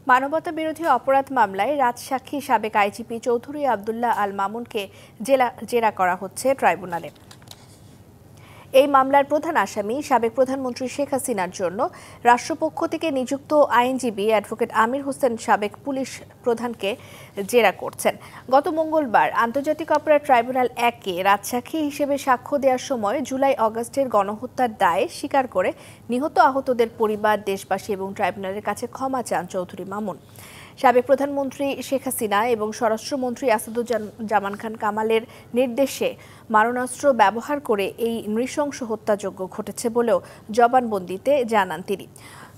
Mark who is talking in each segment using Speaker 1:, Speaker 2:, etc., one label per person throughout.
Speaker 1: মানবতা বিরোধী অপরাধ মামলায় রাজসাক্ষী সাবেক আইজিপি চৌধুরী আব্দুল্লাহ আল মামুনকে জেরা করা হচ্ছে ট্রাইব্যুনালে। এই মামলার প্রধান আসামি সাবেক প্রধানমন্ত্রী শেখ হাসিনার জন্য রাষ্ট্রপক্ষ থেকে নিযুক্ত আইনজীবী অ্যাডভোকেট আমির হোসেন সাবেক পুলিশ প্রধানকে জেরা করছেন। গত মঙ্গলবার আন্তর্জাতিক অপরাধ ট্রাইব্যুনাল 1-এ রাজসাক্ষী হিসেবে সাক্ষ্য দেওয়ার সময় জুলাই-আগস্টের গণহত্যার দায় স্বীকার করে নিহত আহতদের পরিবার, দেশবাসী এবং ট্রাইব্যুনালের কাছে ক্ষমা চান চৌধুরী মামুন। সাবেক প্রধানমন্ত্রী শেখ হাসিনা এবং স্বরাষ্ট্রমন্ত্রী আসাদুজ্জামান খান কামালের নির্দেশে মারণাস্ত্র ব্যবহার করে এই নৃশংস হত্যাযজ্ঞ ঘটেছে বলেও জবানবন্দিতে জানান তিনি।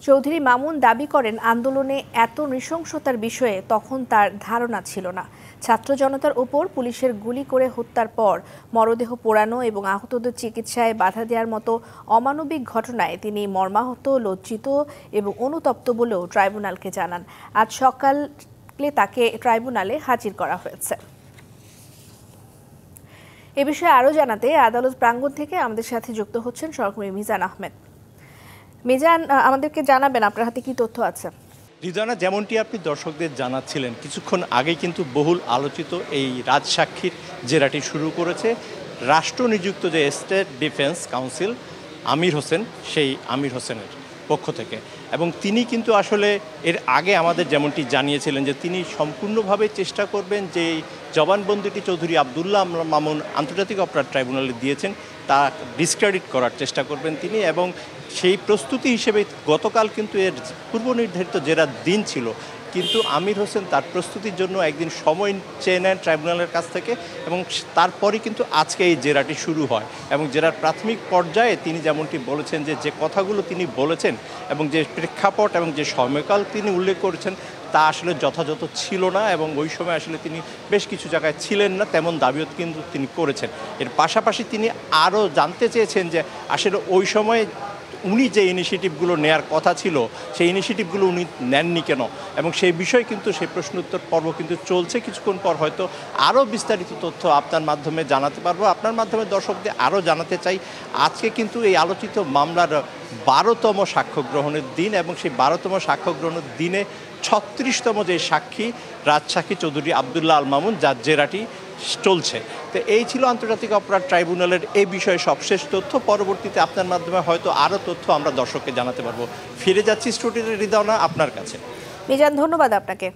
Speaker 1: চৌধুরী মামুন দাবি করেন, আন্দোলনে এত নৃশংসতার বিষয়ে তখন তার ধারণা ছিল না। ছাত্র জনতার ওপর পুলিশের গুলি করে হত্যার পর মরদেহ পোড়ানো এবং আহতদের চিকিৎসায় বাধা দেওয়ার মতো অমানবিক ঘটনায় তিনি মর্মাহত, লজ্জিত এবং অনুতপ্ত বলেও ট্রাইব্যুনালকে জানান। আজ সকালে তাকে ট্রাইব্যুনালে হাজির করা হয়েছে। এ বিষয়ে আরও জানাতে আদালত প্রাঙ্গণ থেকে আমাদের সাথে যুক্ত হচ্ছেন সহকর্মী মিজান আহমেদ। মিজান, আমাদেরকে জানাবেন আপনার হাতে কি তথ্য আছে?
Speaker 2: রিজানা, যেমনটি আপনি দর্শকদের জানাচ্ছিলেন, কিছুক্ষণ আগেই কিন্তু বহুল আলোচিত এই রাজসাক্ষীর জেরাটি শুরু করেছে রাষ্ট্র নিযুক্ত যে state defence council Amir Hossain, সেই আমির হোসেনের পক্ষ থেকে। এবং তিনি কিন্তু আসলে এর আগে আমাদের যেমনটি জানিয়েছিলেন যে তিনি সম্পূর্ণভাবে চেষ্টা করবেন যে এই জবানবন্দিটি চৌধুরী আব্দুল্লাহ মামুন আন্তর্জাতিক অপরাধ ট্রাইব্যুনালে দিয়েছেন তা ডিসক্রেডিট করার চেষ্টা করবেন তিনি। এবং সেই প্রস্তুতি হিসেবে গতকাল কিন্তু এর পূর্ব নির্ধারিত জেরার দিন ছিল, কিন্তু আমির হোসেন তার প্রস্তুতির জন্য একদিন সময় চেয়ে নেন ট্রাইব্যুনালের কাছ থেকে এবং তারপরই কিন্তু আজকে এই জেরাটি শুরু হয়। এবং জেরার প্রাথমিক পর্যায়ে তিনি যেমনটি বলেছেন যে কথাগুলো তিনি বলেছেন এবং যে প্রেক্ষাপট এবং যে সময়কাল তিনি উল্লেখ করেছেন তা আসলে যথাযথ ছিল না এবং ওই সময় আসলে তিনি বেশ কিছু জায়গায় ছিলেন না, তেমন দাবিও কিন্তু তিনি করেছেন। এর পাশাপাশি তিনি আরও জানতে চেয়েছেন যে আসলে ওই সময় উনি যে ইনিশিয়েটিভগুলো নেওয়ার কথা ছিল সেই ইনিশিয়েটিভগুলো উনি নেননি কেন, এবং সেই বিষয়ে কিন্তু সেই প্রশ্নোত্তর পর্ব কিন্তু চলছে। কিছুক্ষণ পর হয়তো আরও বিস্তারিত তথ্য আপনার মাধ্যমে জানাতে পারবো। আপনার মাধ্যমে দর্শকদের আরও জানাতে চাই, আজকে কিন্তু এই আলোচিত মামলার 12তম সাক্ষ্য গ্রহণের দিন এবং সেই 12তম সাক্ষ্য গ্রহণের দিনে 36তম যে সাক্ষী রাজসাক্ষী চৌধুরী আব্দুল্লাহ আল মামুন, যার জেরাটি চলছে। তো এই ছিল আন্তর্জাতিক অপরাধ ট্রাইব্যুনালের এই বিষয়ে সবশেষ তথ্য। পরবর্তীতে আপনার মাধ্যমে হয়তো আরও তথ্য আমরা দর্শককে জানাতে পারবো। ফিরে যাচ্ছি স্টুডিওতে রিদাওনা আপনার কাছে।
Speaker 1: মিজান, ধন্যবাদ আপনাকে।